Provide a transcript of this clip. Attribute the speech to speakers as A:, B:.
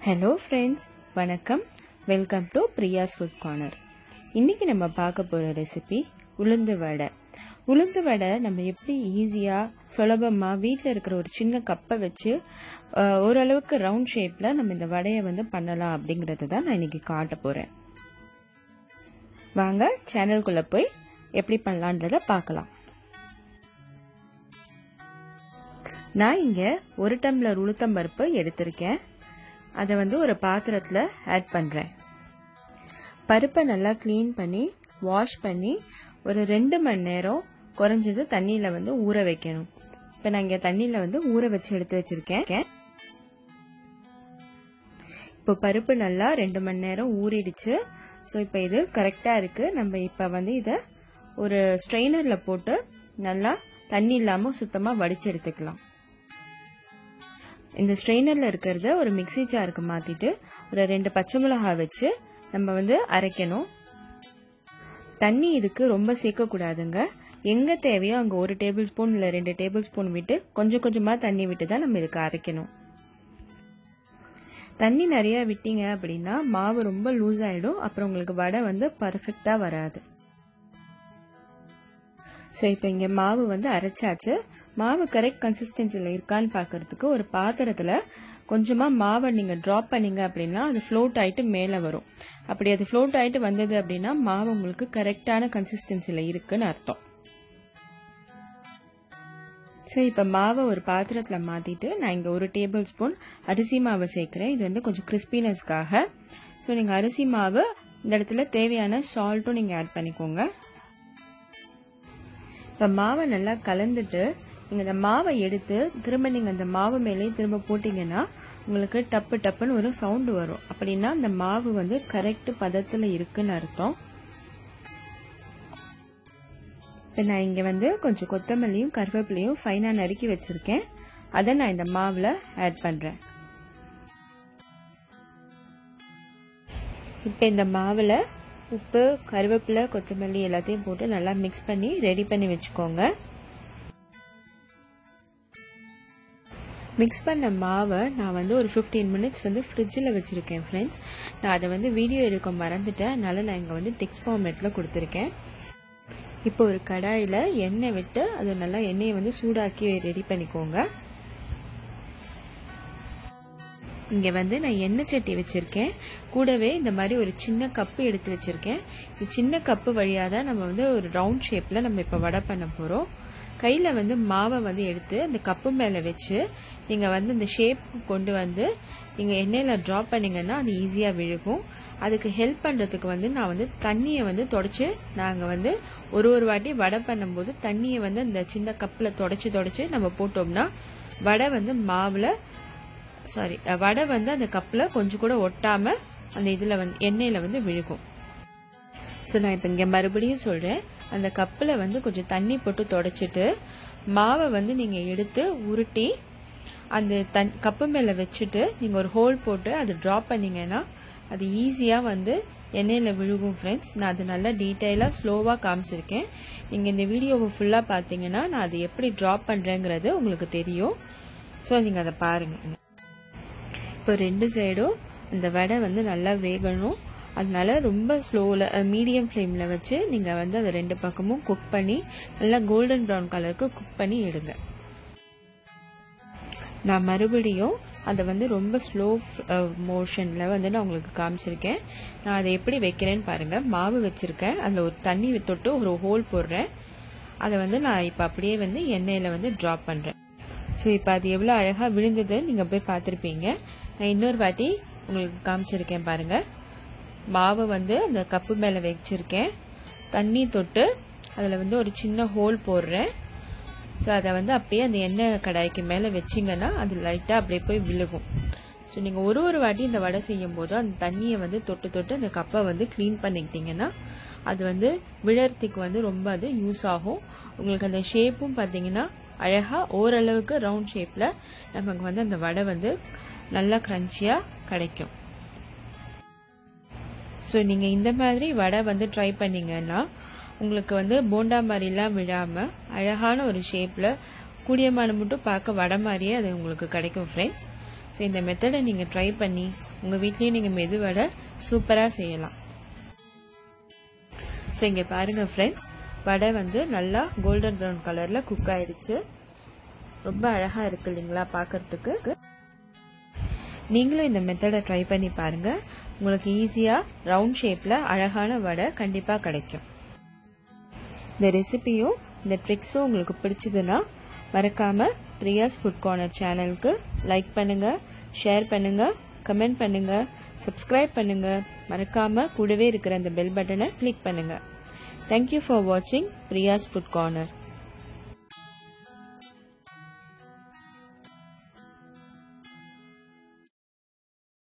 A: Hello friends, வணக்கம். Welcome to Priya's food corner. இன்றைக்கி நம்ம பார்க்க போகிற ரெசிபி உளுந்து வடை. உளுந்து வடை நம்ம எப்படி ஈஸியாக சுலபமாக வீட்டில் இருக்கிற ஒரு சின்ன கப்பை வச்சு ஓரளவுக்கு ரவுண்ட் ஷேப்பில் நம்ம இந்த வடையை பண்ணலாம் அப்படிங்கிறது தான் நான் இன்றைக்கி காட்ட போகிறேன். வாங்க சேனலுக்குள்ளே போய் எப்படி பண்ணலான்றதை பார்க்கலாம். நான் இங்கே 1 டம்ளர் உளுத்தம்பருப்பு எடுத்திருக்கேன். அதை ஒரு பாத்திரத்தில் ஆட் பண்ணுறேன். பருப்பை நல்லா க்ளீன் பண்ணி வாஷ் பண்ணி ஒரு 2 மணி நேரம் குறைஞ்சது தண்ணியில் ஊற வைக்கணும். இப்போ நான் இங்கே தண்ணியில் ஊற வச்சு எடுத்து வச்சுருக்கேன். இப்போ பருப்பு நல்லா 2 மணி நேரம் ஊறிடுச்சு. ஸோ இப்போ இது கரெக்டாக இருக்குது. நம்ம இப்போ இதை ஒரு ஸ்ட்ரெயினரில் போட்டு நல்லா தண்ணி இல்லாமல் சுத்தமாக வடித்து எடுத்துக்கலாம். இந்த ஸ்ட்ரெயினரில் இருக்கிறத ஒரு மிக்சி ஜாருக்கு மாற்றிட்டு ஒரு 2 பச்சை மிளகாய் வச்சு நம்ம அரைக்கணும். தண்ணி இதுக்கு ரொம்ப சேர்க்கக்கூடாதுங்க. எங்கே தேவையோ அங்கே 1 டேபிள் ஸ்பூன் இல்லை 2 டேபிள் ஸ்பூன் விட்டு கொஞ்சம் கொஞ்சமாக தண்ணி விட்டு தான் நம்ம இதுக்கு அரைக்கணும். தண்ணி நிறையா விட்டீங்க அப்படின்னா மாவு ரொம்ப லூஸ் ஆகிடும். அப்புறம் உங்களுக்கு வடை பர்ஃபெக்டாக வராது. ஸோ இப்போ இங்கே மாவு அரைச்சாச்சு. மாவு கரெக்ட் கன்சிஸ்டன்சியில் இருக்கான்னு பார்க்கறதுக்கு ஒரு பாத்திரத்தில் கொஞ்சமாக மாவை நீங்கள் ட்ராப் பண்ணீங்க அப்படின்னா அது ஃப்ளோட் ஆகிட்டு மேலே வரும். அப்படி அது ஃப்ளோட் ஆகிட்டு வந்தது அப்படின்னா மாவு உங்களுக்கு கரெக்டான கன்சிஸ்டன்சியில் இருக்குன்னு அர்த்தம். ஸோ இப்போ மாவை ஒரு பாத்திரத்தில் மாற்றிட்டு நான் இங்கே 1 டேபிள் ஸ்பூன் அரிசி மாவு சேர்க்குறேன். இது கொஞ்சம் கிறிஸ்பினஸ்க்காக. ஸோ நீங்கள் அரிசி மாவு இந்த இடத்துல தேவையான சால்ட்டும் நீங்கள் ஆட் பண்ணிக்கோங்க. இப்போ மாவை நல்லா கலந்துட்டு நீங்கள் இந்த மாவை எடுத்து திரும்ப நீங்கள் அந்த மாவு மேலே திரும்ப போட்டிங்கன்னா உங்களுக்கு டப்பு டப்புன்னு ஒரு சவுண்டு வரும். அப்படின்னா அந்த மாவு கரெக்ட் பதத்தில் இருக்குன்னு அர்த்தம். இப்போ நான் இங்கே கொஞ்சம் கொத்தமல்லியும் கருவேப்பிலையும் ஃபைனாக நறுக்கி வச்சுருக்கேன். அதை நான் இந்த மாவில் ஆட் பண்ணுறேன். இப்போ இந்த மாவில் உப்பு, கருவேப்பிலை, கொத்தமல்லி எல்லாத்தையும் போட்டு நல்லா மிக்ஸ் பண்ணி ரெடி பண்ணி வச்சுக்கோங்க. மிக்ஸ் பண்ண மாவை நான் ஒரு 15 மினிட்ஸ் ஃப்ரிட்ஜில் வச்சுருக்கேன் ஃப்ரெண்ட்ஸ். நான் அதை வீடியோ எடுக்க மறந்துட்டேன். அதனால நான் இங்கே டெக்ஸ்ட் ஃபார்மேட்டில் கொடுத்துருக்கேன். இப்போ ஒரு கடாயில் எண்ணெய் விட்டு அது நல்லா எண்ணெயை சூடாக்கி ரெடி பண்ணிக்கோங்க. இங்கே நான் எண்ணெய் சட்டி வச்சுருக்கேன். கூடவே இந்த மாதிரி ஒரு சின்ன கப்பு எடுத்து வச்சுருக்கேன். இந்த சின்ன கப்பு வழியாக தான் நம்ம ஒரு ரவுண்ட் ஷேப்பில் நம்ம இப்போ வடை பண்ண போகிறோம். கையில் மாவை எடுத்து அந்த கப்பு மேலே வச்சு நீங்கள் இந்த ஷேப் கொண்டு நீங்கள் எண்ணெயில் ட்ராப் பண்ணிங்கன்னா அது ஈஸியாக விழுகும். அதுக்கு ஹெல்ப் பண்ணுறதுக்கு நான் தண்ணியை தொடச்சி நாங்கள் ஒரு வாட்டி வடை பண்ணும்போது தண்ணியை அந்த சின்ன கப்பில் தொடச்சி நம்ம போட்டோம்னா வடை மாவில் வடை அந்த கப்பில் கொஞ்சம் கூட ஒட்டாமல் அந்த இதில் எண்ணெயில் விழுகும். ஸோ நான் இப்போ இங்கே மறுபடியும் சொல்கிறேன். அந்த கப்பில் கொஞ்சம் தண்ணி போட்டு தொடச்சிட்டு மாவை நீங்கள் எடுத்து உருட்டி அந்த கப்பு மேலே வச்சுட்டு நீங்கள் ஒரு ஹோல் போட்டு அதை ட்ராப் பண்ணிங்கன்னா அது ஈஸியாக எண்ணெயில் விழுகும் ஃப்ரெண்ட்ஸ். நான் அது நல்லா டீட்டெயிலாக ஸ்லோவாக காமிச்சிருக்கேன். நீங்கள் இந்த வீடியோவை ஃபுல்லாக பார்த்தீங்கன்னா நான் அதை எப்படி ட்ராப் பண்ணுறேங்கிறது உங்களுக்கு தெரியும். ஸோ நீங்கள் அதை பாருங்கள். இப்போ 2 சைடும் இந்த வடை நல்லா வேகணும். அதனால ரொம்ப ஸ்லோவில் மீடியம் ஃப்ளேமில் வச்சு நீங்கள் அதை 2 பக்கமும் குக் பண்ணி நல்லா கோல்டன் ப்ரௌன் கலருக்கு குக் பண்ணி எடுங்க. நான் மறுபடியும் அதை ரொம்ப ஸ்லோ மோஷனில் நான் உங்களுக்கு காமிச்சிருக்கேன். நான் அதை எப்படி வைக்கிறேன்னு பாருங்கள். மாவு வச்சுருக்கேன். அதில் ஒரு தண்ணி தொட்டு ஒரு ஹோல் போடுறேன். அதை நான் இப்போ அப்படியே எண்ணெயில் ட்ராப் பண்ணுறேன். ஸோ இப்போ அது எவ்வளோ அழகாக விழுந்தது நீங்கள் போய் பார்த்துருப்பீங்க. நான் இன்னொரு வாட்டி உங்களுக்கு காமிச்சிருக்கேன் பாருங்கள். மாவு அந்த கப்பு மேலே வச்சுருக்கேன். தண்ணி தொட்டு அதில் ஒரு சின்ன ஹோல் போடுறேன். ஸோ அதை அப்படியே அந்த எண்ணெய் கடாய்க்கு மேலே வச்சிங்கன்னா அது லைட்டாக அப்படியே போய் விழுகும். ஸோ நீங்கள் ஒரு வாட்டி இந்த வடை செய்யும் போது அந்த தண்ணியை தொட்டு அந்த கப்பை க்ளீன் பண்ணிக்கிட்டிங்கன்னா அது விழறதுக்கு ரொம்ப அது யூஸ் ஆகும். உங்களுக்கு அந்த ஷேப்பும் பார்த்தீங்கன்னா அழகாக ஓரளவுக்கு ரவுண்ட் ஷேப்பில் நமக்கு அந்த வடை நல்லா கிரன்ச்சியாக கிடைக்கும். ஸோ நீங்கள் இந்த மாதிரி வடை ட்ரை பண்ணிங்கன்னா உங்களுக்கு போண்டா மாதிரிலாம் விழாமல் அழகான ஒரு ஷேப்பில் கூடியமான மட்டும் பார்க்க வடை மாதிரியே அது உங்களுக்கு கிடைக்கும் ஃப்ரெண்ட்ஸ். ஸோ இந்த மெத்தடை நீங்கள் ட்ரை பண்ணி உங்கள் வீட்லேயும் நீங்கள் மெது வடை சூப்பராக செய்யலாம். ஸோ இங்கே பாருங்கள் ஃப்ரெண்ட்ஸ், வடை வந்து நல்லா கோல்டன் ப்ரௌன் கலரில் குக் ஆயிடுச்சு. ரொம்ப அழகாக இருக்கு இல்லைங்களா பார்க்கறதுக்கு. நீங்களும் இந்த மெத்தடை ட்ரை பண்ணி பாருங்கள். உங்களுக்கு ஈஸியாக ரவுண்ட் ஷேப்பில் அழகான வடை கண்டிப்பாக கிடைக்கும். இந்த ரெசிபியும் இந்த ட்ரிக்ஸும் உங்களுக்கு பிடிச்சதுன்னா மறக்காமல் பிரியாஸ் ஃபுட் கார்னர் சேனலுக்கு லைக் பண்ணுங்கள், ஷேர் பண்ணுங்கள், கமெண்ட் பண்ணுங்கள், சப்ஸ்கிரைப் பண்ணுங்கள். மறக்காமல் கூடவே இருக்கிற அந்த பெல் பட்டனை கிளிக் பண்ணுங்கள். தேங்க்யூ ஃபார் வாட்சிங் பிரியாஸ் ஃபுட் கார்னர்.